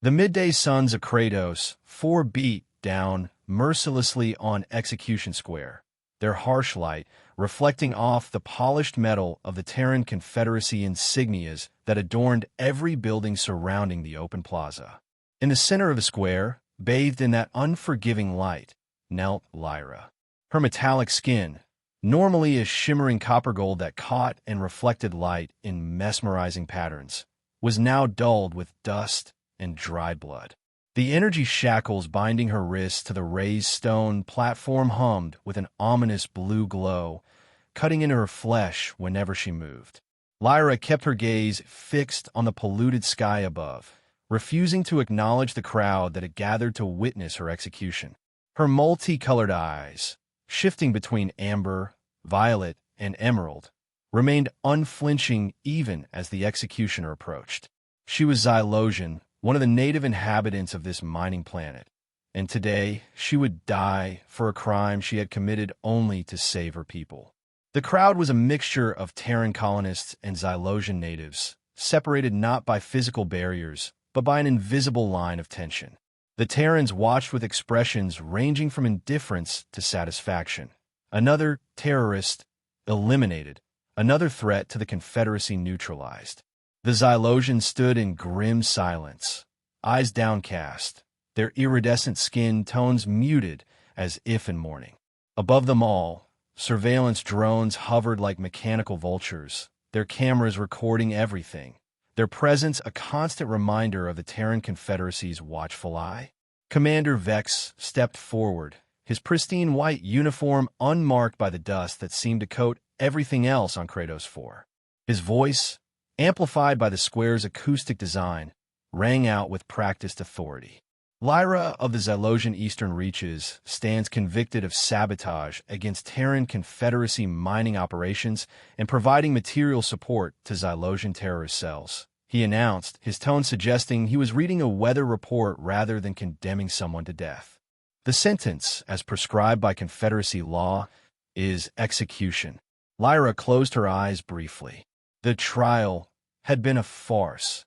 The midday suns of Kratos, four beat down mercilessly on Execution Square, their harsh light reflecting off the polished metal of the Terran Confederacy insignias that adorned every building surrounding the open plaza. In the center of the square, bathed in that unforgiving light, knelt Lyra. Her metallic skin, normally a shimmering copper gold that caught and reflected light in mesmerizing patterns, was now dulled with dust and dried blood. The energy shackles binding her wrists to the raised stone platform hummed with an ominous blue glow, cutting into her flesh whenever she moved. Lyra kept her gaze fixed on the polluted sky above, refusing to acknowledge the crowd that had gathered to witness her execution. Her multicolored eyes, shifting between amber, violet, and emerald, remained unflinching even as the executioner approached. She was Xylosian, one of the native inhabitants of this mining planet, and today she would die for a crime she had committed only to save her people. The crowd was a mixture of Terran colonists and Xylosian natives, separated not by physical barriers, but by an invisible line of tension. The Terrans watched with expressions ranging from indifference to satisfaction. Another terrorist eliminated, another threat to the Confederacy neutralized. The Xylosians stood in grim silence, eyes downcast, their iridescent skin tones muted as if in mourning. Above them all, surveillance drones hovered like mechanical vultures, their cameras recording everything, their presence a constant reminder of the Terran Confederacy's watchful eye. Commander Vex stepped forward, his pristine white uniform unmarked by the dust that seemed to coat everything else on Kratos 4. His voice, amplified by the square's acoustic design, rang out with practiced authority. Lyra of the Xylosian Eastern Reaches stands convicted of sabotage against Terran Confederacy mining operations and providing material support to Xylosian terrorist cells, he announced, his tone suggesting he was reading a weather report rather than condemning someone to death. The sentence, as prescribed by Confederacy law, is execution. Lyra closed her eyes briefly. The trial had been a farce,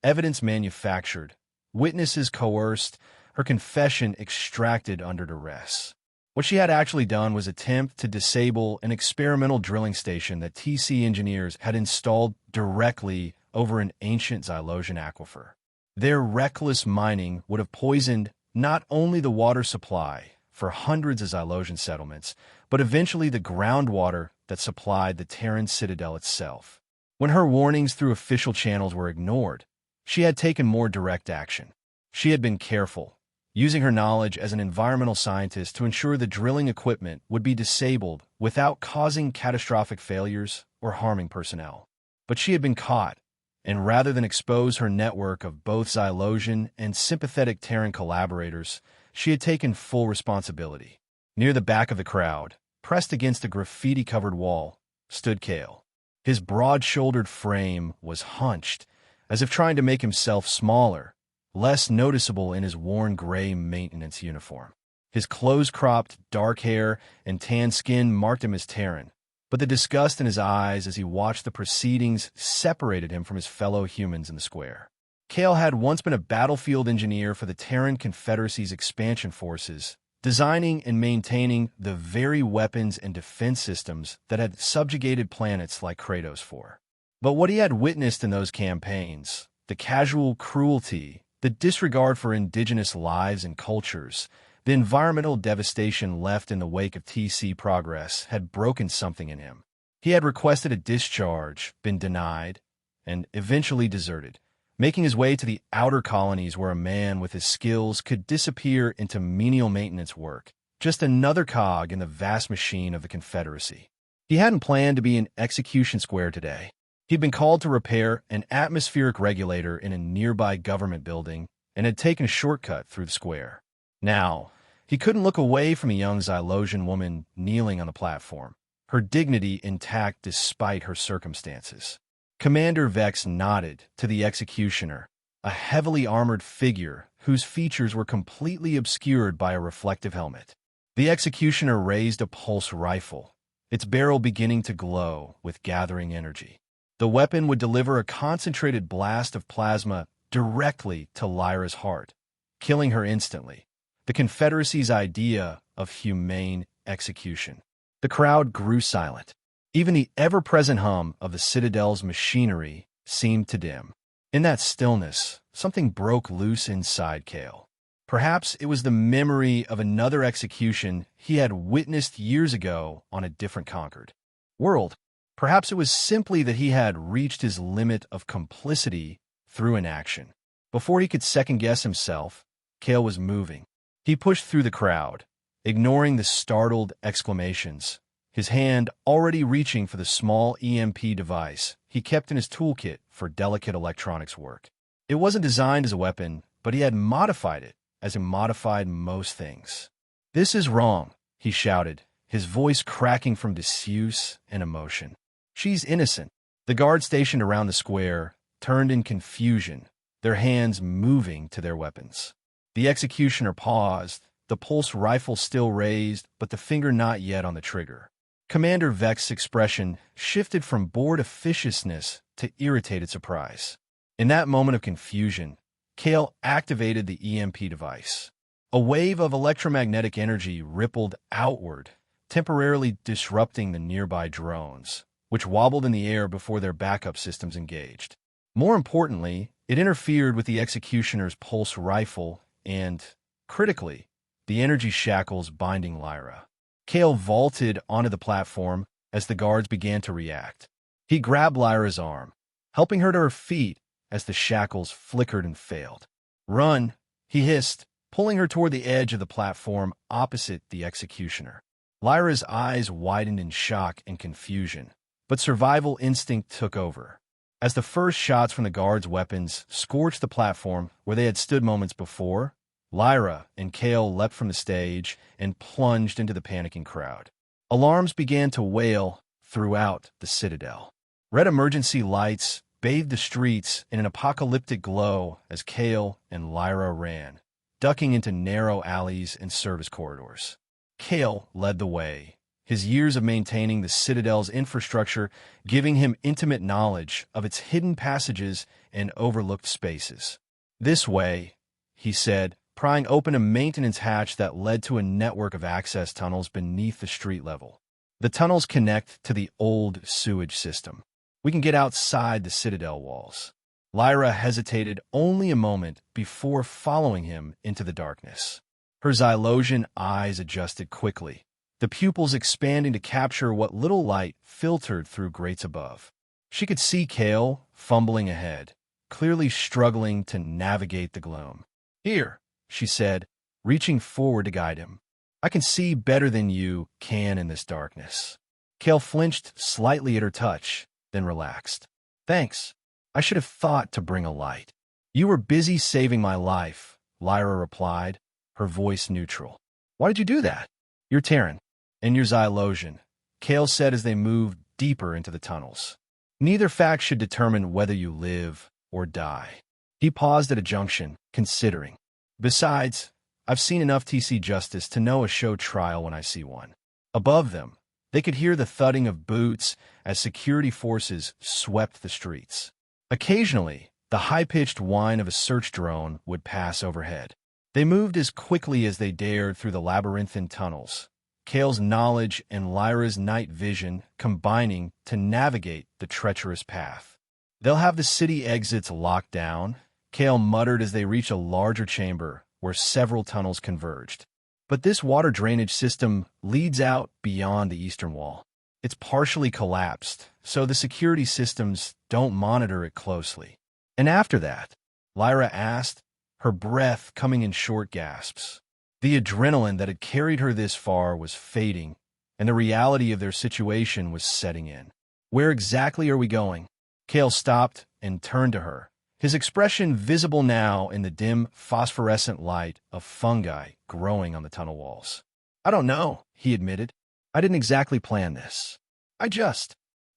evidence manufactured, witnesses coerced, her confession extracted under duress. What she had actually done was attempt to disable an experimental drilling station that TC engineers had installed directly over an ancient Xylosian aquifer. Their reckless mining would have poisoned not only the water supply for hundreds of Xylosian settlements, but eventually the groundwater that supplied the Terran citadel itself. When her warnings through official channels were ignored, she had taken more direct action. She had been careful, using her knowledge as an environmental scientist to ensure the drilling equipment would be disabled without causing catastrophic failures or harming personnel. But she had been caught, and rather than expose her network of both Xylosian and sympathetic Terran collaborators, she had taken full responsibility. Near the back of the crowd, pressed against a graffiti-covered wall, stood Kale. His broad-shouldered frame was hunched, as if trying to make himself smaller, less noticeable in his worn gray maintenance uniform. His close-cropped, dark hair and tan skin marked him as Terran, but the disgust in his eyes as he watched the proceedings separated him from his fellow humans in the square. Kale had once been a battlefield engineer for the Terran Confederacy's expansion forces, designing and maintaining the very weapons and defense systems that had subjugated planets like Kratos 4. But what he had witnessed in those campaigns, the casual cruelty, the disregard for indigenous lives and cultures, the environmental devastation left in the wake of TC progress had broken something in him. He had requested a discharge, been denied, and eventually deserted, making his way to the outer colonies where a man with his skills could disappear into menial maintenance work, just another cog in the vast machine of the Confederacy. He hadn't planned to be in Execution Square today. He'd been called to repair an atmospheric regulator in a nearby government building and had taken a shortcut through the square. Now, he couldn't look away from a young Xylosian woman kneeling on the platform, her dignity intact despite her circumstances. Commander Vex nodded to the executioner, a heavily armored figure whose features were completely obscured by a reflective helmet. The executioner raised a pulse rifle, its barrel beginning to glow with gathering energy. The weapon would deliver a concentrated blast of plasma directly to Lyra's heart, killing her instantly. The Confederacy's idea of humane execution. The crowd grew silent. Even the ever-present hum of the Citadel's machinery seemed to dim. In that stillness, something broke loose inside Cale. Perhaps it was the memory of another execution he had witnessed years ago on a different conquered world. Perhaps it was simply that he had reached his limit of complicity through inaction. Before he could second-guess himself, Cale was moving. He pushed through the crowd, ignoring the startled exclamations, his hand already reaching for the small EMP device he kept in his toolkit for delicate electronics work. It wasn't designed as a weapon, but he had modified it as he modified most things. "This is wrong," he shouted, his voice cracking from disuse and emotion. "She's innocent." The guards stationed around the square turned in confusion, their hands moving to their weapons. The executioner paused, the pulse rifle still raised, but the finger not yet on the trigger. Commander Vex's expression shifted from bored officiousness to irritated surprise. In that moment of confusion, Cale activated the EMP device. A wave of electromagnetic energy rippled outward, temporarily disrupting the nearby drones, which wobbled in the air before their backup systems engaged. More importantly, it interfered with the executioner's pulse rifle and, critically, the energy shackles binding Lyra. Cale vaulted onto the platform as the guards began to react. He grabbed Lyra's arm, helping her to her feet as the shackles flickered and failed. "Run," he hissed, pulling her toward the edge of the platform opposite the executioner. Lyra's eyes widened in shock and confusion, but survival instinct took over. As the first shots from the guards' weapons scorched the platform where they had stood moments before, Lyra and Cale leapt from the stage and plunged into the panicking crowd. Alarms began to wail throughout the Citadel. Red emergency lights bathed the streets in an apocalyptic glow as Cale and Lyra ran, ducking into narrow alleys and service corridors. Cale led the way, his years of maintaining the Citadel's infrastructure giving him intimate knowledge of its hidden passages and overlooked spaces. "This way," he said, prying open a maintenance hatch that led to a network of access tunnels beneath the street level. The tunnels connect to the old sewage system. We can get outside the Citadel walls. Lyra hesitated only a moment before following him into the darkness. Her Xylosian eyes adjusted quickly, the pupils expanding to capture what little light filtered through grates above. She could see Cale fumbling ahead, clearly struggling to navigate the gloom. "Here," she said, reaching forward to guide him. "I can see better than you can in this darkness." Cale flinched slightly at her touch, then relaxed. "Thanks. I should have thought to bring a light." "You were busy saving my life," Lyra replied, her voice neutral. "Why did you do that?" "You're Terran, and you're Xylosian," Cale said as they moved deeper into the tunnels. "Neither fact should determine whether you live or die." He paused at a junction, considering. "Besides, I've seen enough TC justice to know a show trial when I see one." Above them, they could hear the thudding of boots as security forces swept the streets. Occasionally, the high-pitched whine of a search drone would pass overhead. They moved as quickly as they dared through the labyrinthine tunnels, Cale's knowledge and Lyra's night vision combining to navigate the treacherous path. "They'll have the city exits locked down," Cale muttered as they reached a larger chamber where several tunnels converged. "But this water drainage system leads out beyond the eastern wall. It's partially collapsed, so the security systems don't monitor it closely." "And after that?" Lyra asked, her breath coming in short gasps. The adrenaline that had carried her this far was fading, and the reality of their situation was setting in. "Where exactly are we going?" Cale stopped and turned to her, his expression visible now in the dim phosphorescent light of fungi growing on the tunnel walls. "I don't know," he admitted. "I didn't exactly plan this.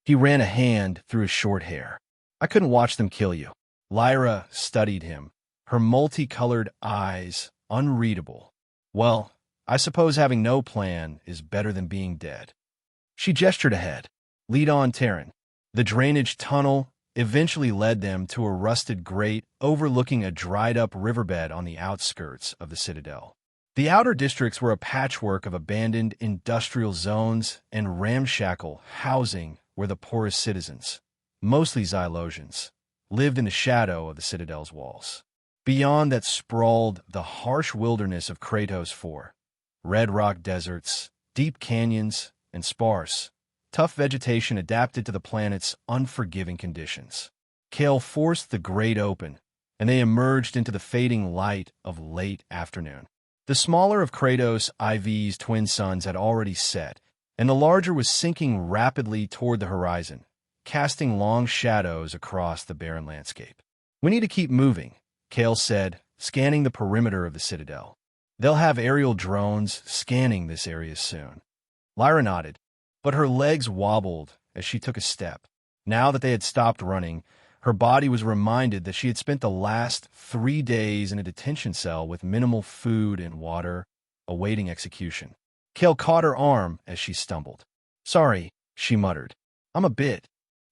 He ran a hand through his short hair. "I couldn't watch them kill you." Lyra studied him, her multicolored eyes unreadable. "Well, I suppose having no plan is better than being dead." She gestured ahead. "Lead on, Terran." The drainage tunnel eventually led them to a rusted grate overlooking a dried-up riverbed on the outskirts of the citadel. The outer districts were a patchwork of abandoned industrial zones and ramshackle housing where the poorest citizens, mostly Xylosians, lived in the shadow of the citadel's walls. Beyond that sprawled the harsh wilderness of Kratos IV, red rock deserts, deep canyons, and sparse, tough vegetation adapted to the planet's unforgiving conditions. Kale forced the grate open, and they emerged into the fading light of late afternoon. The smaller of Kratos IV's twin suns had already set, and the larger was sinking rapidly toward the horizon, casting long shadows across the barren landscape. "We need to keep moving," Kale said, scanning the perimeter of the citadel. "They'll have aerial drones scanning this area soon." Lyra nodded, but her legs wobbled as she took a step. Now that they had stopped running, her body was reminded that she had spent the last 3 days in a detention cell with minimal food and water, awaiting execution. Kale caught her arm as she stumbled. "Sorry," she muttered. "I'm a bit."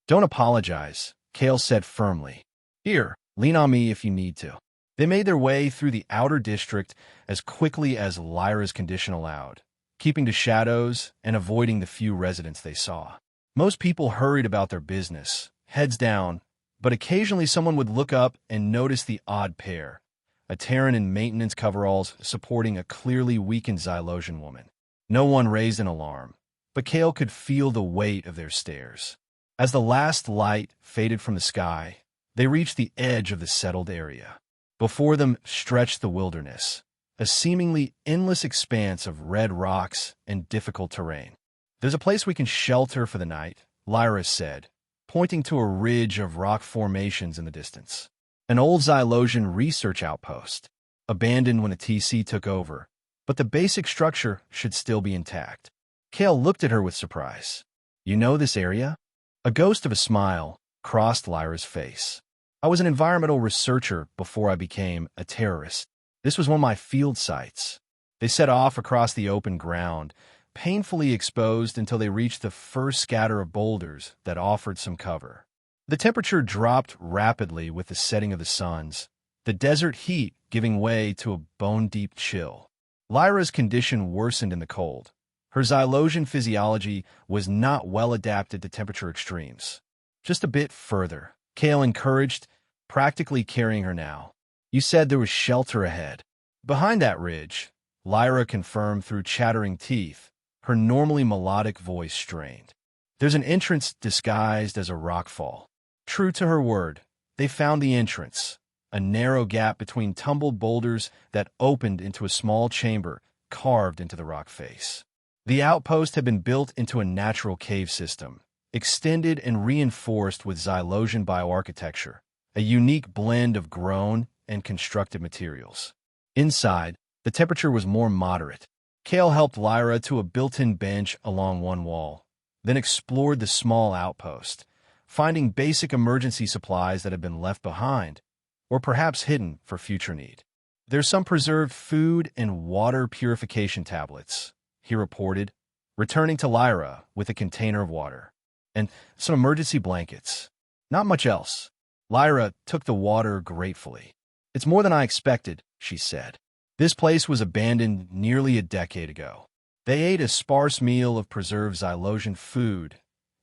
"Don't apologize," Kale said firmly. "Here, lean on me if you need to." They made their way through the outer district as quickly as Lyra's condition allowed, keeping to shadows and avoiding the few residents they saw. Most people hurried about their business, heads down, but occasionally someone would look up and notice the odd pair, a Terran in maintenance coveralls supporting a clearly weakened Xylosian woman. No one raised an alarm, but Kale could feel the weight of their stares. As the last light faded from the sky, they reached the edge of the settled area. Before them stretched the wilderness, a seemingly endless expanse of red rocks and difficult terrain. "There's a place we can shelter for the night," Lyra said, pointing to a ridge of rock formations in the distance. An old Xylosian research outpost, abandoned when the TC took over, but the basic structure should still be intact. Kale looked at her with surprise. "You know this area?" A ghost of a smile crossed Lyra's face. "I was an environmental researcher before I became a terrorist. This was one of my field sites." They set off across the open ground, painfully exposed until they reached the first scatter of boulders that offered some cover. The temperature dropped rapidly with the setting of the suns, the desert heat giving way to a bone-deep chill. Lyra's condition worsened in the cold. Her Xylosian physiology was not well adapted to temperature extremes. "Just a bit further," Kale encouraged, practically carrying her now. "You said there was shelter ahead." "Behind that ridge," Lyra confirmed through chattering teeth, her normally melodic voice strained. "There's an entrance disguised as a rockfall." True to her word, they found the entrance, a narrow gap between tumbled boulders that opened into a small chamber carved into the rock face. The outpost had been built into a natural cave system, extended and reinforced with Xylosian bioarchitecture, a unique blend of grown and constructed materials. Inside, the temperature was more moderate. Kale helped Lyra to a built-in bench along one wall, then explored the small outpost, finding basic emergency supplies that had been left behind, or perhaps hidden for future need. "There's some preserved food and water purification tablets," he reported, returning to Lyra with a container of water, "and some emergency blankets. Not much else." Lyra took the water gratefully. "It's more than I expected," she said. This place was abandoned nearly a decade ago. They ate a sparse meal of preserved Xylosian food,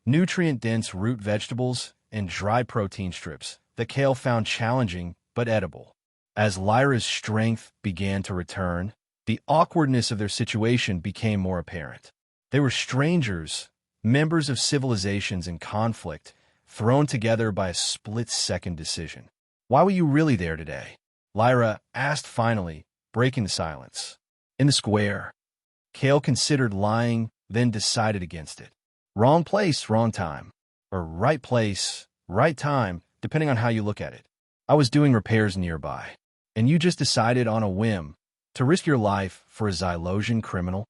nutrient-dense root vegetables, and dry protein strips that Kale found challenging but edible. As Lyra's strength began to return, the awkwardness of their situation became more apparent. They were strangers, members of civilizations in conflict, thrown together by a split-second decision. "Why were you really there today?" Lyra asked finally, breaking the silence. "In the square." Kale considered lying, then decided against it. "Wrong place, wrong time. Or right place, right time, depending on how you look at it. I was doing repairs nearby, and you just decided on a whim to risk your life for a Xylosian criminal?"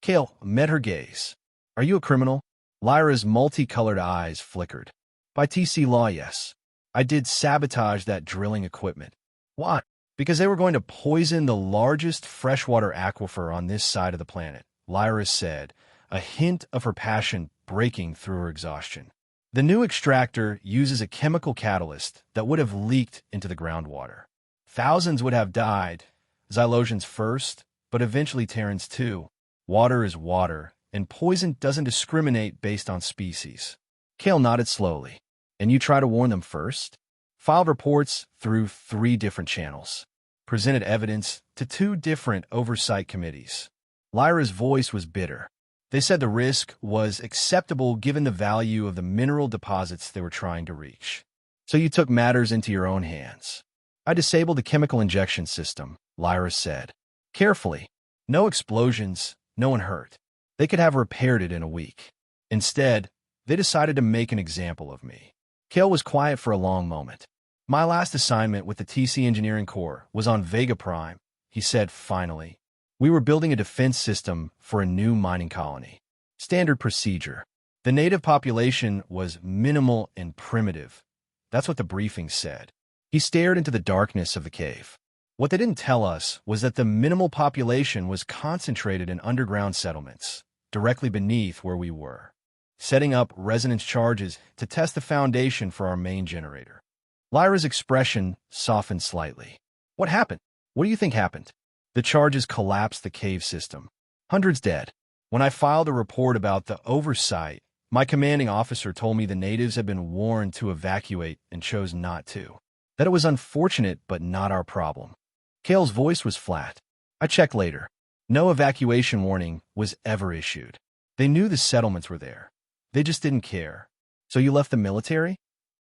Kale met her gaze. "Are you a criminal?" Lyra's multicolored eyes flickered. "By TC law, yes. I did sabotage that drilling equipment." "Why?" "Because they were going to poison the largest freshwater aquifer on this side of the planet," Lyra said, a hint of her passion breaking through her exhaustion. The new extractor uses a chemical catalyst that would have leaked into the groundwater. Thousands would have died, Xylosians first, but eventually Terrans too. Water is water, and poison doesn't discriminate based on species. Kale nodded slowly. And you try to warn them first? Filed reports through 3 different channels. Presented evidence to 2 different oversight committees. Lyra's voice was bitter. They said the risk was acceptable given the value of the mineral deposits they were trying to reach. So you took matters into your own hands. I disabled the chemical injection system, Lyra said. Carefully. No explosions, no one hurt. They could have repaired it in a week. Instead, they decided to make an example of me. Kale was quiet for a long moment. My last assignment with the TC Engineering Corps was on Vega Prime, he said finally. We were building a defense system for a new mining colony. Standard procedure. The native population was minimal and primitive. That's what the briefing said. He stared into the darkness of the cave. What they didn't tell us was that the minimal population was concentrated in underground settlements, directly beneath where we were, setting up resonance charges to test the foundation for our main generator. Lyra's expression softened slightly. What happened? What do you think happened? The charges collapsed the cave system. Hundreds dead. When I filed a report about the oversight, my commanding officer told me the natives had been warned to evacuate and chose not to. That it was unfortunate but not our problem. Kale's voice was flat. I checked later. No evacuation warning was ever issued. They knew the settlements were there. They just didn't care. So you left the military?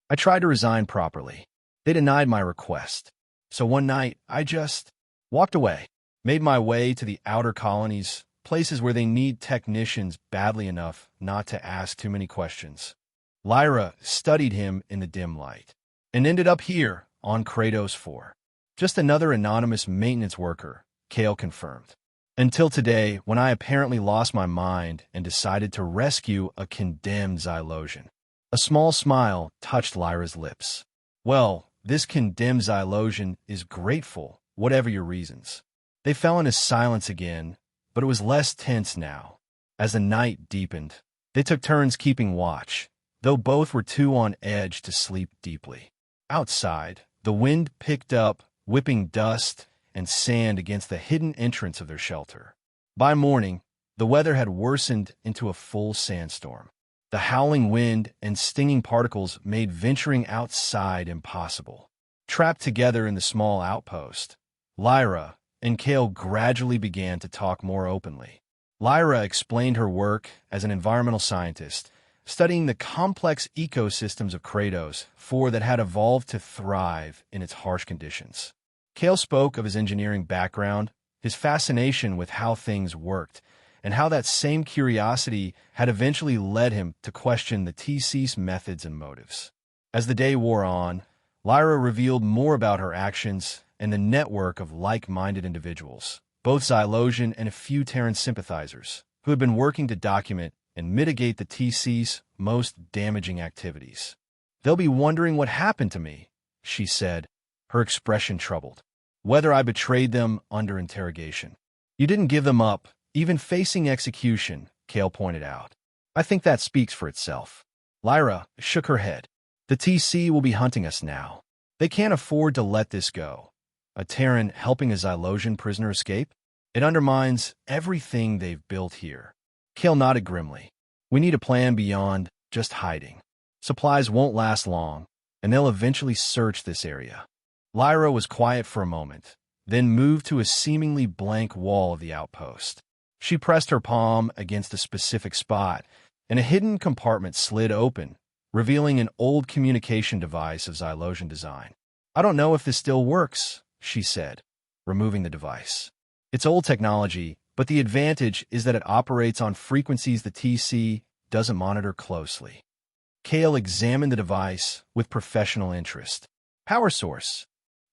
I tried to resign properly. They denied my request. So one night, I just walked away, made my way to the outer colonies, places where they need technicians badly enough not to ask too many questions. Lyra studied him in the dim light and ended up here on Kratos 4. Just another anonymous maintenance worker, Kale confirmed. Until today, when I apparently lost my mind and decided to rescue a condemned Xylosian. A small smile touched Lyra's lips. Well, this condemned Xylosian is grateful, whatever your reasons. They fell into silence again, but it was less tense now. As the night deepened, they took turns keeping watch, though both were too on edge to sleep deeply. Outside, the wind picked up, whipping dust and sand against the hidden entrance of their shelter. By morning, the weather had worsened into a full sandstorm. The howling wind and stinging particles made venturing outside impossible. Trapped together in the small outpost, Lyra and Kale gradually began to talk more openly. Lyra explained her work as an environmental scientist, studying the complex ecosystems of Kratos 4 that had evolved to thrive in its harsh conditions. Kale spoke of his engineering background, his fascination with how things worked, and how that same curiosity had eventually led him to question the TC's methods and motives. As the day wore on, Lyra revealed more about her actions and the network of like-minded individuals, both Xylosian and a few Terran sympathizers, who had been working to document and mitigate the TC's most damaging activities. They'll be wondering what happened to me, she said, her expression troubled. Whether I betrayed them under interrogation. You didn't give them up, even facing execution, Kale pointed out. I think that speaks for itself. Lyra shook her head. The TC will be hunting us now. They can't afford to let this go. A Terran helping a Xylosian prisoner escape? It undermines everything they've built here. Kale nodded grimly. We need a plan beyond just hiding. Supplies won't last long, and they'll eventually search this area. Lyra was quiet for a moment, then moved to a seemingly blank wall of the outpost. She pressed her palm against a specific spot, and a hidden compartment slid open, revealing an old communication device of Xylosian design. I don't know if this still works, she said, removing the device. It's old technology, but the advantage is that it operates on frequencies the TC doesn't monitor closely. Kale examined the device with professional interest. Power source.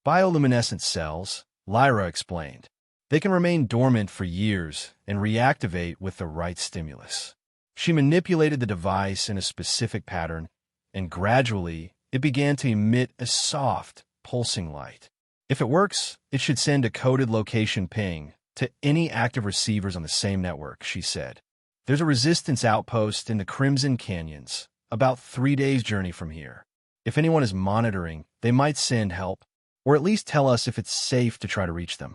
Bioluminescent cells, Lyra explained. They can remain dormant for years and reactivate with the right stimulus. She manipulated the device in a specific pattern, and gradually it began to emit a soft, pulsing light. If it works, it should send a coded location ping to any active receivers on the same network, she said. There's a resistance outpost in the Crimson Canyons, about 3 days' journey from here. If anyone is monitoring, they might send help, or at least tell us if it's safe to try to reach them.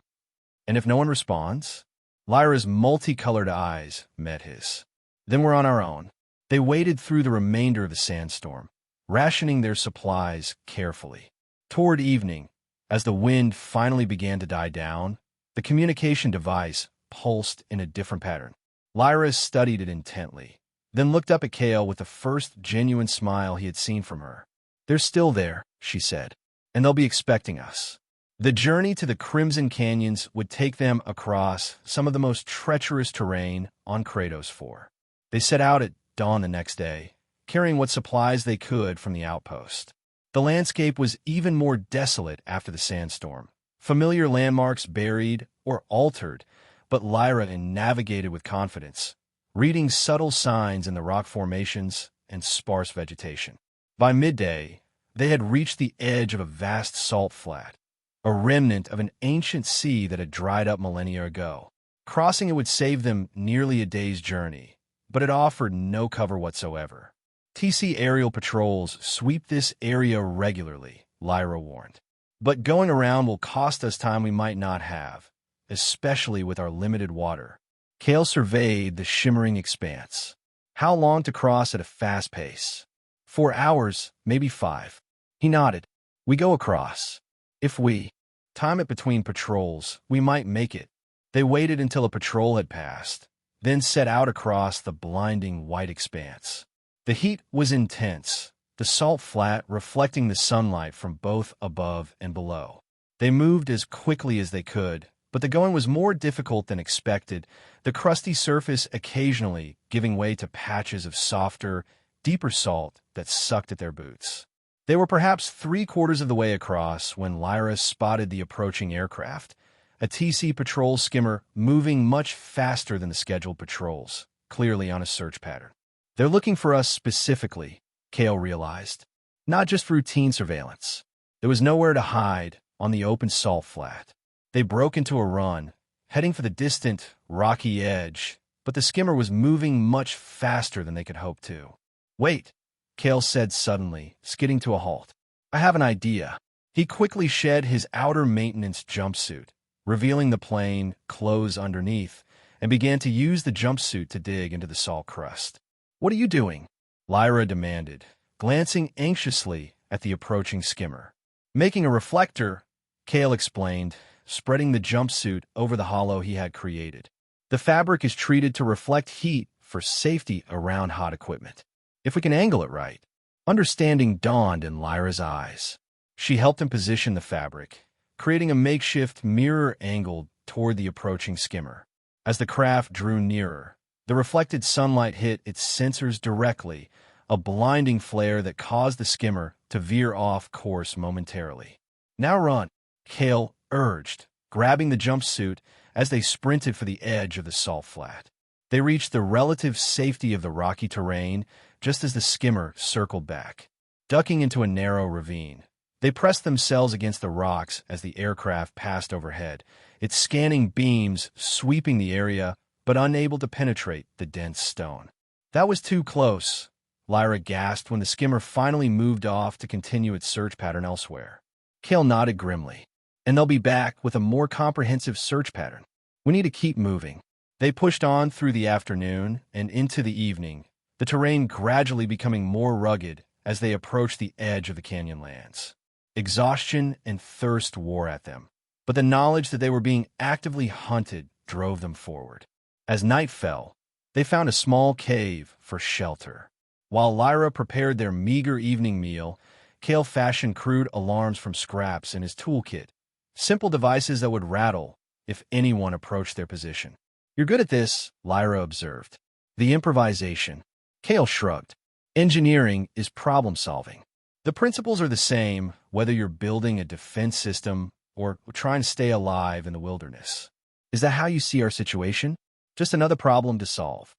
And if no one responds? Lyra's multicolored eyes met his. Then we're on our own. They waded through the remainder of the sandstorm, rationing their supplies carefully. Toward evening, as the wind finally began to die down, the communication device pulsed in a different pattern. Lyra studied it intently, then looked up at Kale with the first genuine smile he had seen from her. "They're still there," she said, "and they'll be expecting us." The journey to the Crimson Canyons would take them across some of the most treacherous terrain on Kratos 4. They set out at dawn the next day, carrying what supplies they could from the outpost. The landscape was even more desolate after the sandstorm. Familiar landmarks buried or altered, but Lyra navigated with confidence, reading subtle signs in the rock formations and sparse vegetation. By midday, they had reached the edge of a vast salt flat, a remnant of an ancient sea that had dried up millennia ago. Crossing it would save them nearly a day's journey, but it offered no cover whatsoever. TC aerial patrols sweep this area regularly, Lyra warned. But going around will cost us time we might not have, especially with our limited water. Kale surveyed the shimmering expanse. How long to cross at a fast pace? 4 hours, maybe 5. He nodded. We go across. If we time it between patrols, we might make it. They waited until a patrol had passed, then set out across the blinding white expanse. The heat was intense, the salt flat reflecting the sunlight from both above and below. They moved as quickly as they could, but the going was more difficult than expected, the crusty surface occasionally giving way to patches of softer, deeper salt that sucked at their boots. They were perhaps 3/4 of the way across when Lyra spotted the approaching aircraft, a TC patrol skimmer moving much faster than the scheduled patrols, clearly on a search pattern. They're looking for us specifically, Kale realized, not just for routine surveillance. There was nowhere to hide on the open salt flat. They broke into a run, heading for the distant, rocky edge, but the skimmer was moving much faster than they could hope to. "Wait," Kale said suddenly, skidding to a halt. "I have an idea." He quickly shed his outer maintenance jumpsuit, revealing the plain clothes underneath, and began to use the jumpsuit to dig into the salt crust. "What are you doing?" Lyra demanded, glancing anxiously at the approaching skimmer. "Making a reflector," Kale explained, spreading the jumpsuit over the hollow he had created. "The fabric is treated to reflect heat for safety around hot equipment. If we can angle it right." Understanding dawned in Lyra's eyes. She helped him position the fabric, creating a makeshift mirror angled toward the approaching skimmer. As the craft drew nearer, the reflected sunlight hit its sensors directly, a blinding flare that caused the skimmer to veer off course momentarily. "Now run," Kale urged, grabbing the jumpsuit as they sprinted for the edge of the salt flat. They reached the relative safety of the rocky terrain just as the skimmer circled back, ducking into a narrow ravine. They pressed themselves against the rocks as the aircraft passed overhead, its scanning beams sweeping the area but unable to penetrate the dense stone. "That was too close," Lyra gasped when the skimmer finally moved off to continue its search pattern elsewhere. Kale nodded grimly. "And they'll be back with a more comprehensive search pattern. We need to keep moving." They pushed on through the afternoon and into the evening, the terrain gradually becoming more rugged as they approached the edge of the canyonlands. Exhaustion and thirst wore at them, but the knowledge that they were being actively hunted drove them forward. As night fell, they found a small cave for shelter. While Lyra prepared their meager evening meal, Kale fashioned crude alarms from scraps in his toolkit, simple devices that would rattle if anyone approached their position. "You're good at this," Lyra observed. "The improvisation." Kale shrugged. "Engineering is problem-solving. The principles are the same whether you're building a defense system or trying to stay alive in the wilderness." "Is that how you see our situation? Just another problem to solve?"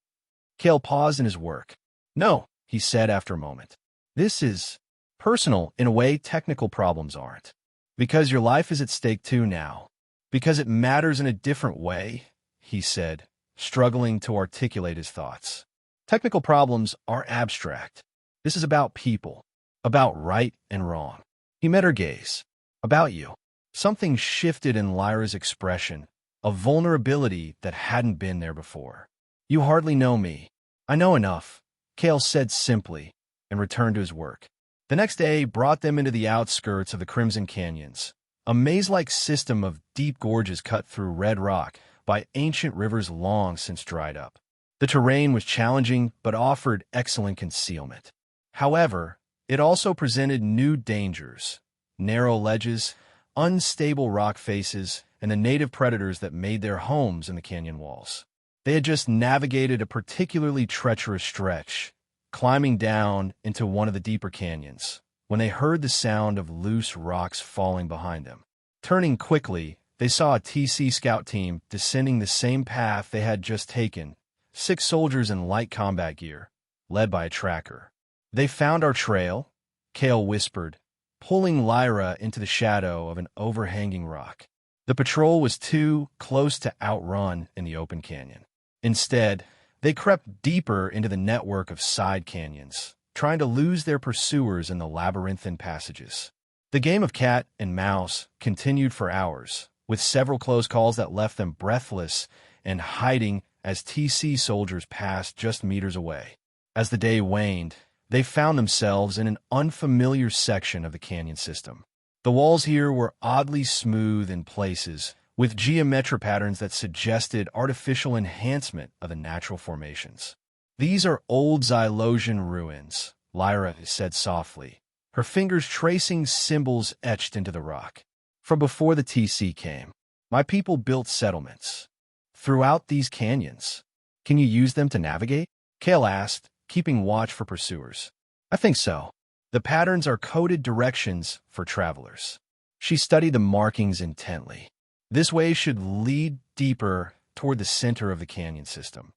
Kale paused in his work. "No," he said after a moment. "This is personal in a way technical problems aren't. Because your life is at stake too now. Because it matters in a different way," he said, struggling to articulate his thoughts. "Technical problems are abstract. This is about people, about right and wrong. He met her gaze. About you. Something shifted in Lyra's expression, a vulnerability that hadn't been there before. You hardly know me. I know enough, Cale said simply, and returned to his work. The next day brought them into the outskirts of the Crimson Canyons, a maze-like system of deep gorges cut through red rock by ancient rivers long since dried up. The terrain was challenging but offered excellent concealment. However, it also presented new dangers: narrow ledges, unstable rock faces, and the native predators that made their homes in the canyon walls. They had just navigated a particularly treacherous stretch, climbing down into one of the deeper canyons, when they heard the sound of loose rocks falling behind them. Turning quickly, they saw a TC scout team descending the same path they had just taken, 6 soldiers in light combat gear, led by a tracker. They found our trail, Cale whispered, pulling Lyra into the shadow of an overhanging rock. The patrol was too close to outrun in the open canyon. Instead, they crept deeper into the network of side canyons, trying to lose their pursuers in the labyrinthine passages. The game of cat and mouse continued for hours, with several close calls that left them breathless and hiding as TC soldiers passed just meters away. As the day waned, they found themselves in an unfamiliar section of the canyon system. The walls here were oddly smooth in places, with geometric patterns that suggested artificial enhancement of the natural formations. These are old Xylosian ruins, Lyra said softly, her fingers tracing symbols etched into the rock. From before the TC came, my people built settlements throughout these canyons. Can you use them to navigate? Cale asked, keeping watch for pursuers. I think so. The patterns are coded directions for travelers. She studied the markings intently. This way should lead deeper toward the center of the canyon system.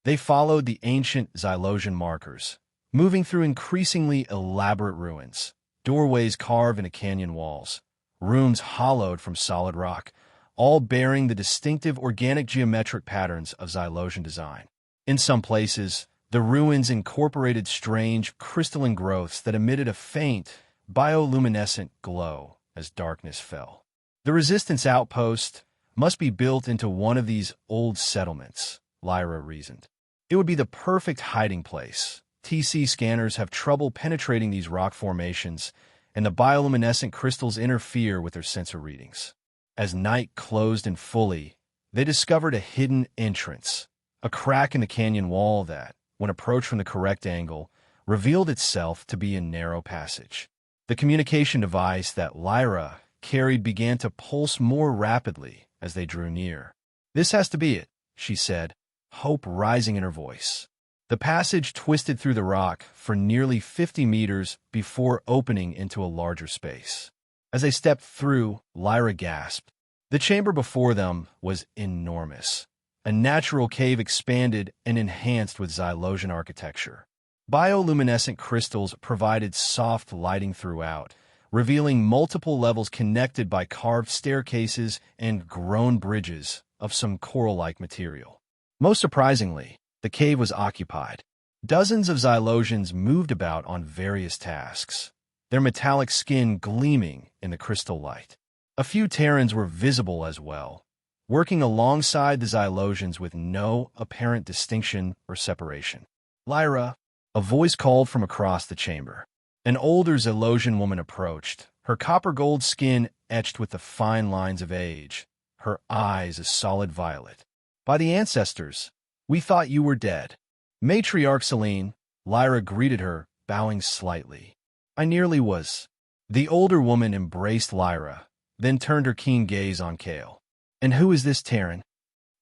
They followed the ancient Xylosian markers, moving through increasingly elaborate ruins, doorways carved into canyon walls, rooms hollowed from solid rock, all bearing the distinctive organic geometric patterns of Xylosian design. In some places, the ruins incorporated strange crystalline growths that emitted a faint, bioluminescent glow as darkness fell. The resistance outpost must be built into one of these old settlements, Lyra reasoned. It would be the perfect hiding place. TC scanners have trouble penetrating these rock formations, and the bioluminescent crystals interfere with their sensor readings. As night closed in fully, they discovered a hidden entrance, a crack in the canyon wall that, when approached from the correct angle, revealed itself to be a narrow passage. The communication device that Lyra carried began to pulse more rapidly as they drew near. This has to be it, she said, hope rising in her voice. The passage twisted through the rock for nearly 50 meters before opening into a larger space. As they stepped through, Lyra gasped. The chamber before them was enormous. A natural cave expanded and enhanced with Xylosian architecture. Bioluminescent crystals provided soft lighting throughout, revealing multiple levels connected by carved staircases and grown bridges of some coral-like material. Most surprisingly, the cave was occupied. Dozens of Xylosians moved about on various tasks, their metallic skin gleaming in the crystal light. A few Terrans were visible as well, working alongside the Xylosians with no apparent distinction or separation. Lyra, a voice called from across the chamber. An older Xylosian woman approached, her copper-gold skin etched with the fine lines of age, her eyes a solid violet. By the ancestors, we thought you were dead. Matriarch Celine, Lyra greeted her, bowing slightly. I nearly was. The older woman embraced Lyra, then turned her keen gaze on Cale. And who is this Terran?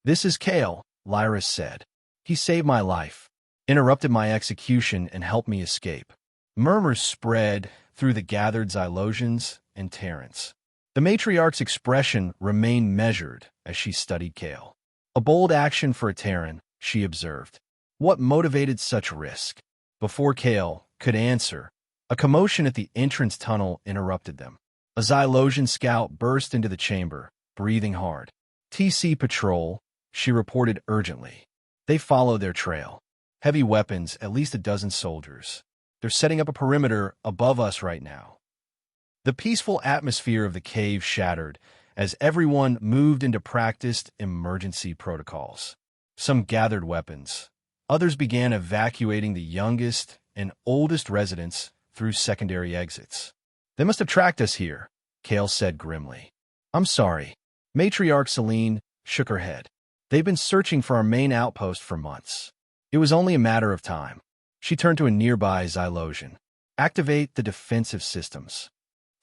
This is Cale, Lyra said. He saved my life, interrupted my execution, and helped me escape. Murmurs spread through the gathered Xylosians and Terrans. The matriarch's expression remained measured as she studied Cale. A bold action for a Terran, she observed. What motivated such risk? Before Cale could answer, a commotion at the entrance tunnel interrupted them. A Xylosian scout burst into the chamber, breathing hard. TC patrol, she reported urgently. They followed their trail. Heavy weapons, at least a dozen soldiers. They're setting up a perimeter above us right now. The peaceful atmosphere of the cave shattered as everyone moved into practiced emergency protocols. Some gathered weapons. Others began evacuating the youngest and oldest residents through secondary exits. They must have tracked us here, Kale said grimly. I'm sorry. Matriarch Celine shook her head. They've been searching for our main outpost for months. It was only a matter of time. She turned to a nearby Xylosian. Activate the defensive systems.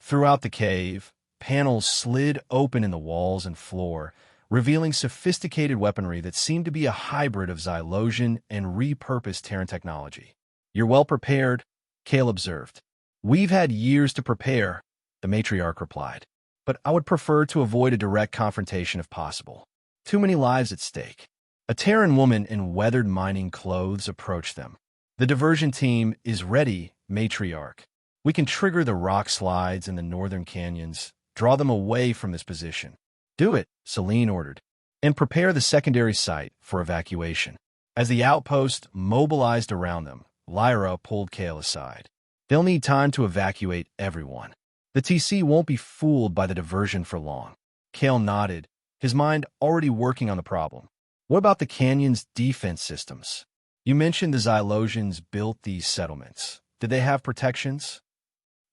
Throughout the cave, panels slid open in the walls and floor, revealing sophisticated weaponry that seemed to be a hybrid of Xylosian and repurposed Terran technology. You're well prepared, Kale observed. We've had years to prepare, the matriarch replied, but I would prefer to avoid a direct confrontation if possible. Too many lives at stake. A Terran woman in weathered mining clothes approached them. The diversion team is ready, matriarch. We can trigger the rock slides in the northern canyons, draw them away from this position. Do it, Celine ordered, and prepare the secondary site for evacuation. As the outpost mobilized around them, Lyra pulled Kale aside. They'll need time to evacuate everyone. The TC won't be fooled by the diversion for long. Kale nodded, his mind already working on the problem. What about the canyon's defense systems? You mentioned the Xylosians built these settlements. Did they have protections?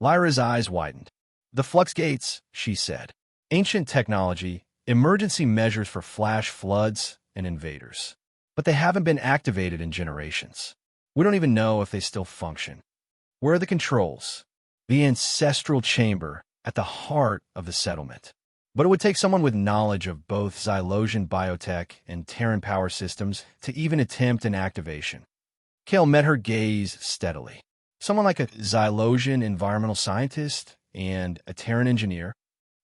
Lyra's eyes widened. The flux gates, she said. Ancient technology, emergency measures for flash floods and invaders. But they haven't been activated in generations. We don't even know if they still function. Where are the controls? The ancestral chamber at the heart of the settlement. But it would take someone with knowledge of both Xylosian biotech and Terran power systems to even attempt an activation. Kale met her gaze steadily. Someone like a Xylosian environmental scientist and a Terran engineer.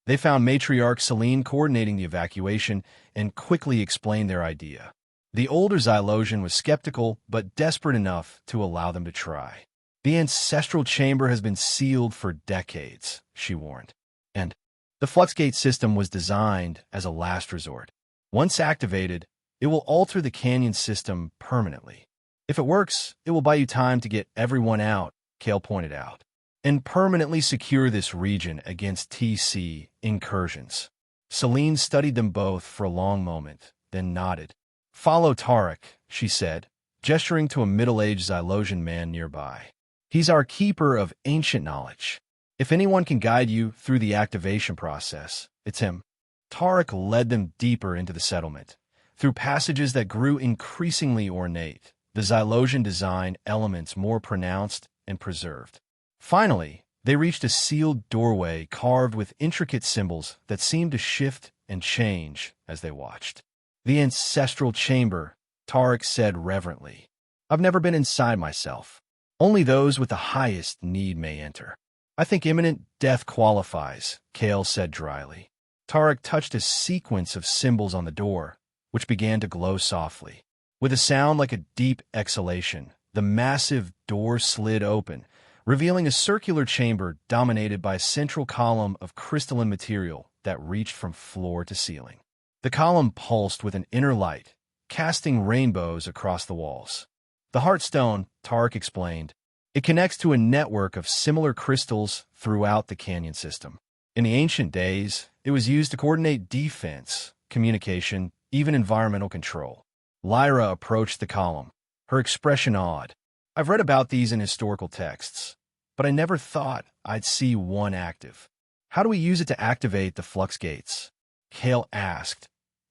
They found Matriarch Celine coordinating the evacuation and quickly explained their idea. The older Xylosian was skeptical but desperate enough to allow them to try. The ancestral chamber has been sealed for decades, she warned. And the Fluxgate system was designed as a last resort. Once activated, it will alter the canyon system permanently. If it works, it will buy you time to get everyone out, Kale pointed out, and permanently secure this region against TC incursions. Celine studied them both for a long moment, then nodded. Follow Tarek, she said, gesturing to a middle-aged Xylosian man nearby. He's our keeper of ancient knowledge. If anyone can guide you through the activation process, it's him. Tarek led them deeper into the settlement, through passages that grew increasingly ornate, the Xylosian design elements more pronounced and preserved. Finally, they reached a sealed doorway carved with intricate symbols that seemed to shift and change as they watched. The ancestral chamber, Tarek said reverently. I've never been inside myself. Only those with the highest need may enter. I think imminent death qualifies, Kale said dryly. Tarek touched a sequence of symbols on the door, which began to glow softly. With a sound like a deep exhalation, the massive door slid open, revealing a circular chamber dominated by a central column of crystalline material that reached from floor to ceiling. The column pulsed with an inner light, casting rainbows across the walls. The Heartstone, Tarek explained, it connects to a network of similar crystals throughout the canyon system. In the ancient days, it was used to coordinate defense, communication, even environmental control. Lyra approached the column, her expression awed. I've read about these in historical texts, but I never thought I'd see one active. How do we use it to activate the flux gates? Kale asked,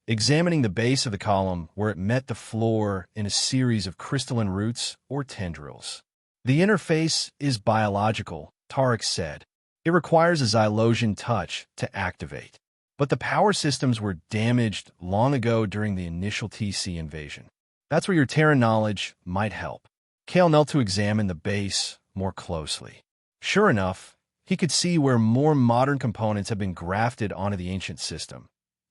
examining the base of the column where it met the floor in a series of crystalline roots or tendrils. The interface is biological, Tarek said. It requires a Xylosian touch to activate. But the power systems were damaged long ago during the initial TC invasion. That's where your Terran knowledge might help. Kale knelt to examine the base more closely. Sure enough, he could see where more modern components had been grafted onto the ancient system.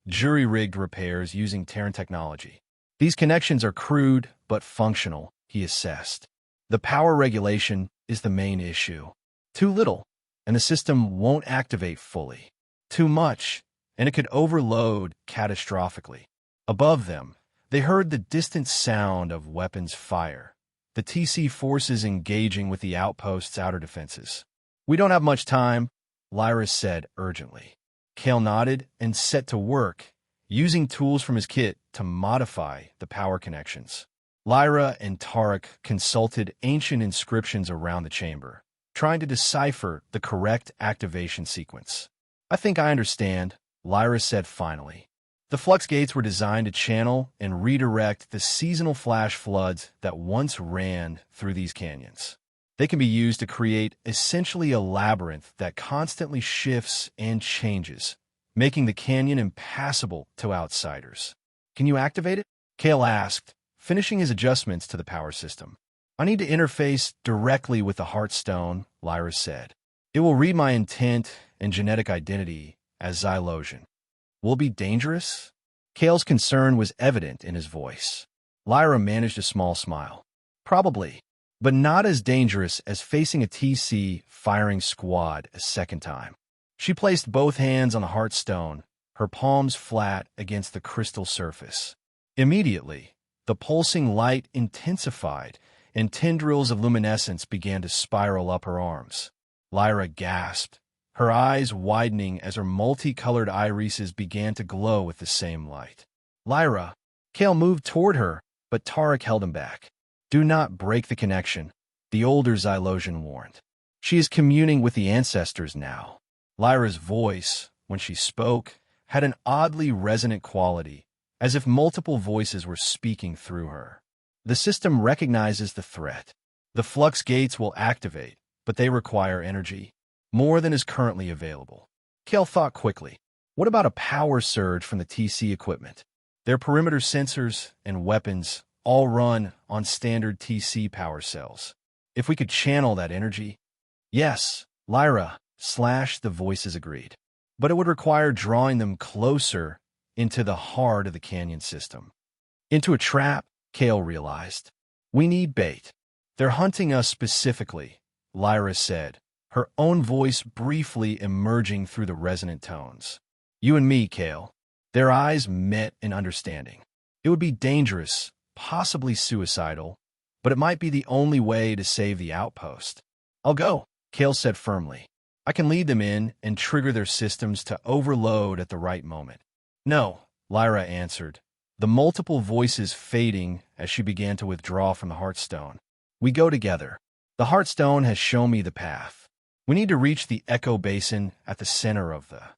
Jury-rigged repairs using Terran technology. These connections are crude but functional, he assessed. The power regulation is the main issue. Too little, and the system won't activate fully. Too much, and it could overload catastrophically. Above them, they heard the distant sound of weapons fire. The the TC forces engaging with the outpost's outer defenses. "We don't have much time," Lyra said urgently. Kale nodded and set to work, using tools from his kit to modify the power connections. Lyra and Tarek consulted ancient inscriptions around the chamber, trying to decipher the correct activation sequence. "I think I understand," Lyra said finally. The flux gates were designed to channel and redirect the seasonal flash floods that once ran through these canyons. They can be used to create essentially a labyrinth that constantly shifts and changes, making the canyon impassable to outsiders. "Can you activate it?" Kale asked, finishing his adjustments to the power system. "I need to interface directly with the Heartstone," Lyra said. "It will read my intent and genetic identity as Xylosian." "Will it be dangerous?" Kale's concern was evident in his voice. Lyra managed a small smile. "Probably, but not as dangerous as facing a TC firing squad a second time." She placed both hands on the Heartstone, her palms flat against the crystal surface. Immediately, the pulsing light intensified, and tendrils of luminescence began to spiral up her arms. Lyra gasped, her eyes widening as her multicolored irises began to glow with the same light. "Lyra!" Kale moved toward her, but Tarek held him back. "Do not break the connection," the older Xylosian warned. "She is communing with the ancestors now." Lyra's voice, when she spoke, had an oddly resonant quality, as if multiple voices were speaking through her. "The system recognizes the threat. The flux gates will activate, but they require energy, more than is currently available." Kale thought quickly. What about a power surge from the TC equipment? Their perimeter sensors and weapons all run on standard TC power cells. If we could channel that energy? "Yes, Lyra," the voices agreed. "But it would require drawing them closer into the heart of the canyon system." "Into a trap," Kale realized. "We need bait. They're hunting us specifically," Lyra said, her own voice briefly emerging through the resonant tones. "You and me, Kale." Their eyes met in understanding. It would be dangerous, possibly suicidal, but it might be the only way to save the outpost. "I'll go," Kale said firmly. "I can lead them in and trigger their systems to overload at the right moment." "No," Lyra answered, the multiple voices fading as she began to withdraw from the Heartstone. "We go together. The Heartstone has shown me the path. We need to reach the echo basin at the center of the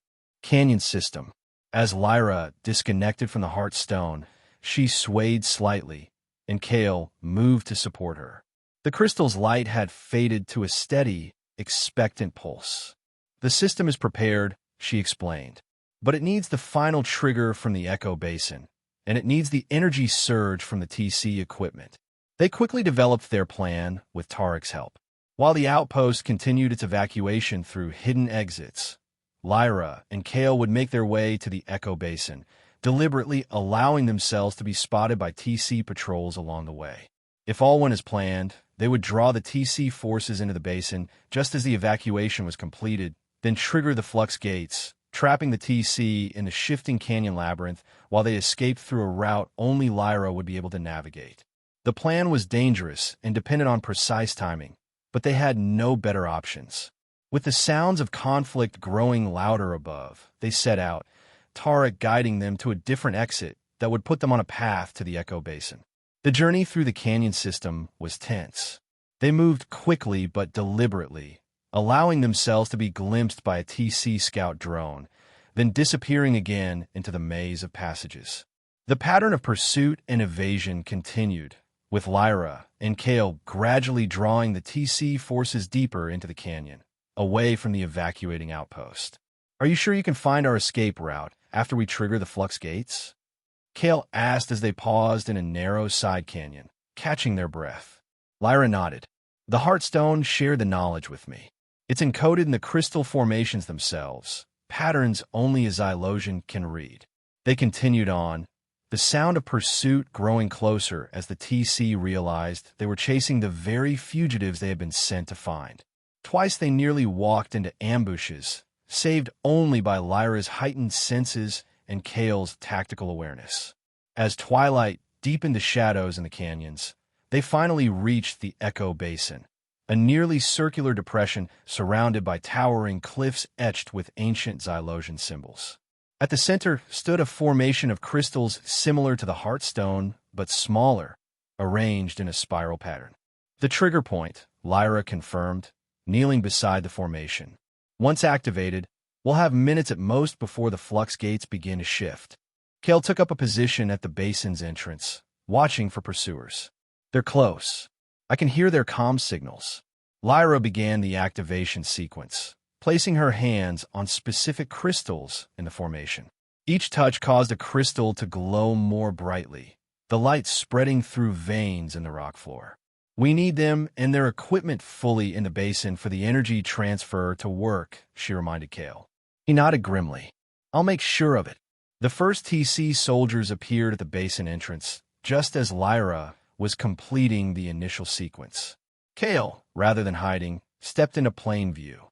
canyon system." As Lyra disconnected from the Heartstone, she swayed slightly, and Kale moved to support her. The crystal's light had faded to a steady, expectant pulse. "The system is prepared," she explained, "but it needs the final trigger from the echo basin, and it needs the energy surge from the TC equipment." They quickly developed their plan with Tarek's help. While the outpost continued its evacuation through hidden exits, Lyra and Kale would make their way to the echo basin, deliberately allowing themselves to be spotted by TC patrols along the way. If all went as planned, they would draw the TC forces into the basin just as the evacuation was completed, then trigger the flux gates, trapping the TC in the shifting canyon labyrinth while they escaped through a route only Lyra would be able to navigate. The plan was dangerous and depended on precise timing, but they had no better options. With the sounds of conflict growing louder above, they set out, Tarek guiding them to a different exit that would put them on a path to the echo basin. The journey through the canyon system was tense. They moved quickly but deliberately, allowing themselves to be glimpsed by a TC scout drone, then disappearing again into the maze of passages. The pattern of pursuit and evasion continued, with Lyra and Kale gradually drawing the TC forces deeper into the canyon, away from the evacuating outpost. "Are you sure you can find our escape route after we trigger the flux gates?" Kale asked as they paused in a narrow side canyon, catching their breath. Lyra nodded. "The Heartstone shared the knowledge with me. It's encoded in the crystal formations themselves, patterns only a Xylosian can read." They continued on, the sound of pursuit growing closer as the TC realized they were chasing the very fugitives they had been sent to find. Twice they nearly walked into ambushes, saved only by Lyra's heightened senses and Kale's tactical awareness. As twilight deepened the shadows in the canyons, They finally reached the Echo Basin, a nearly circular depression surrounded by towering cliffs etched with ancient Xylosian symbols. At the center stood a formation of crystals similar to the Heartstone, but smaller, arranged in a spiral pattern. The trigger point, Lyra confirmed, kneeling beside the formation. Once activated, we'll have minutes at most before the flux gates begin to shift. Kale took up a position at the basin's entrance, watching for pursuers. They're close. I can hear their comm signals. Lyra began the activation sequence, placing her hands on specific crystals in the formation. Each touch caused a crystal to glow more brightly, the light spreading through veins in the rock floor. We need them and their equipment fully in the basin for the energy transfer to work, she reminded Kale. He nodded grimly. I'll make sure of it. The first TC soldiers appeared at the basin entrance, just as Lyra was completing the initial sequence. Kale, rather than hiding, stepped into plain view.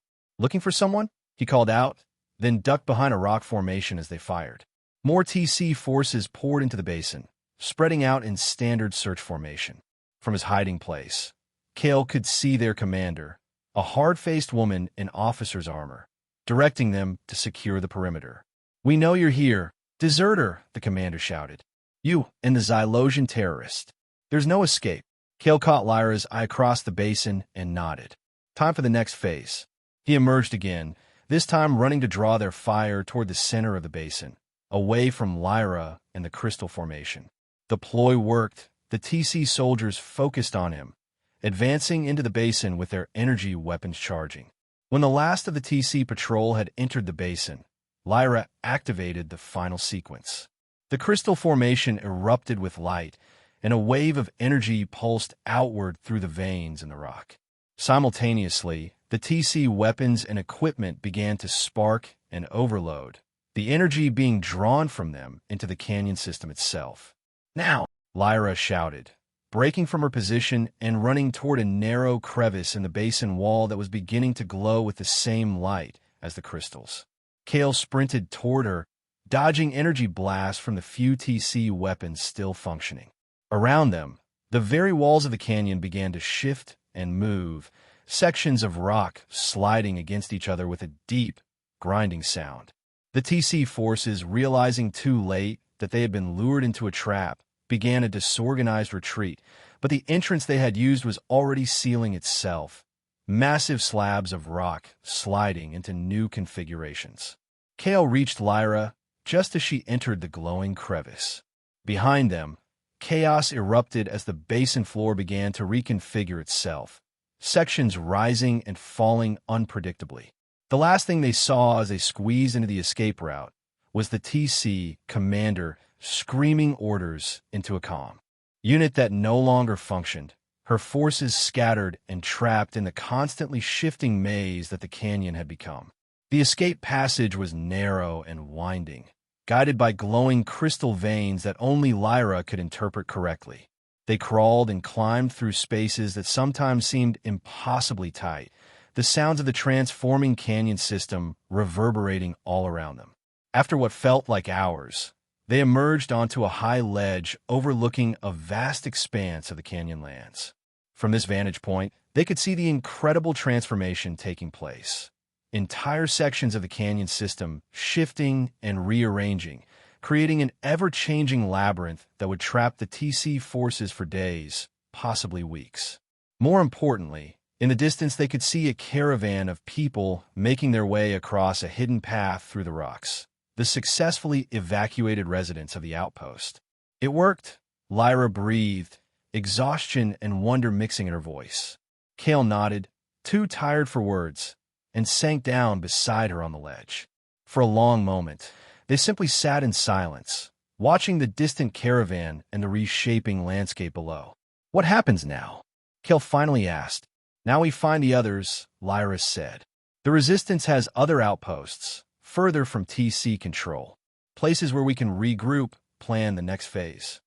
Looking for someone? He called out, then ducked behind a rock formation as they fired. More TC forces poured into the basin, spreading out in standard search formation. From his hiding place, Kale could see their commander, a hard-faced woman in officer's armor, directing them to secure the perimeter. We know you're here. Deserter, the commander shouted. You and the Xylosian terrorist. There's no escape. Kale caught Lyra's eye across the basin and nodded. Time for the next phase. He emerged again, this time running to draw their fire toward the center of the basin, away from Lyra and the crystal formation. The ploy worked. The TC soldiers focused on him, advancing into the basin with their energy weapons charging. When the last of the TC patrol had entered the basin, Lyra activated the final sequence. The crystal formation erupted with light, and a wave of energy pulsed outward through the veins in the rock. Simultaneously, the TC weapons and equipment began to spark and overload, the energy being drawn from them into the canyon system itself. Now, Lyra shouted, breaking from her position and running toward a narrow crevice in the basin wall that was beginning to glow with the same light as the crystals. Kale sprinted toward her, dodging energy blasts from the few TC weapons still functioning. Around them, the very walls of the canyon began to shift and move, sections of rock sliding against each other with a deep, grinding sound. The TC forces, realizing too late that they had been lured into a trap, began a disorganized retreat, but the entrance they had used was already sealing itself, massive slabs of rock sliding into new configurations. Kale reached Lyra just as she entered the glowing crevice. Behind them, chaos erupted as the basin floor began to reconfigure itself, sections rising and falling unpredictably. The last thing they saw as they squeezed into the escape route was the TC commander screaming orders into a comm unit that no longer functioned, her forces scattered and trapped in the constantly shifting maze that the canyon had become. The escape passage was narrow and winding, guided by glowing crystal veins that only Lyra could interpret correctly. They crawled and climbed through spaces that sometimes seemed impossibly tight, the sounds of the transforming canyon system reverberating all around them. After what felt like hours, they emerged onto a high ledge overlooking a vast expanse of the canyon lands. From this vantage point, they could see the incredible transformation taking place. Entire sections of the canyon system shifting and rearranging, creating an ever-changing labyrinth that would trap the TC forces for days, possibly weeks. More importantly, in the distance they could see a caravan of people making their way across a hidden path through the rocks, the successfully evacuated residents of the outpost. It worked, Lyra breathed, exhaustion and wonder mixing in her voice. Kale nodded, too tired for words, and sank down beside her on the ledge. For a long moment, they simply sat in silence, watching the distant caravan and the reshaping landscape below. What happens now? Kale finally asked. Now we find the others, Lyra said. The Resistance has other outposts, further from TC control, places where we can regroup, plan the next phase.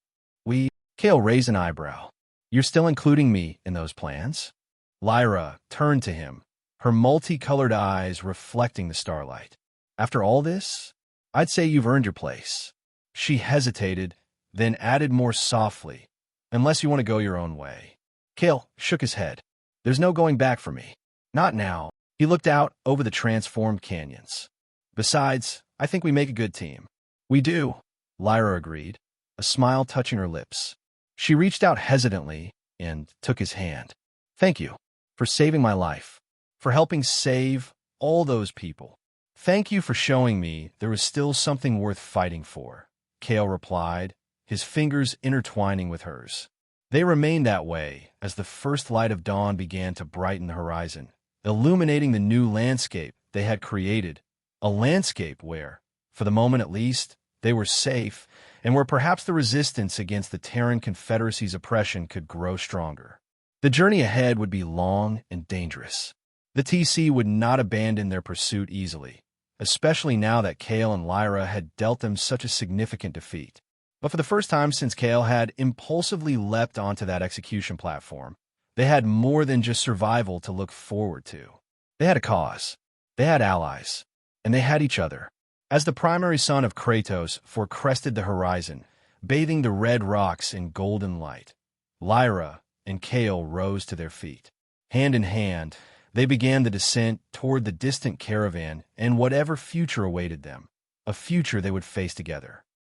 Kale raised an eyebrow. You're still including me in those plans? Lyra turned to him, her multicolored eyes reflecting the starlight. After all this, I'd say you've earned your place. She hesitated, then added more softly, unless you want to go your own way. Kale shook his head. There's no going back for me. Not now. He looked out over the transformed canyons. Besides, I think we make a good team. We do, Lyra agreed, a smile touching her lips. She reached out hesitantly and took his hand. Thank you for saving my life, for helping save all those people. Thank you for showing me there was still something worth fighting for, Kale replied, his fingers intertwining with hers. They remained that way as the first light of dawn began to brighten the horizon, illuminating the new landscape they had created, a landscape where, for the moment at least, they were safe and where perhaps the resistance against the Terran Confederacy's oppression could grow stronger. The journey ahead would be long and dangerous. The TC would not abandon their pursuit easily, especially now that Kale and Lyra had dealt them such a significant defeat. But for the first time since Kale had impulsively leapt onto that execution platform, they had more than just survival to look forward to. They had a cause, they had allies, and they had each other. As the primary sun of Kratos forecrested the horizon, bathing the red rocks in golden light, Lyra and Kale rose to their feet. Hand in hand, they began the descent toward the distant caravan and whatever future awaited them, a future they would face together.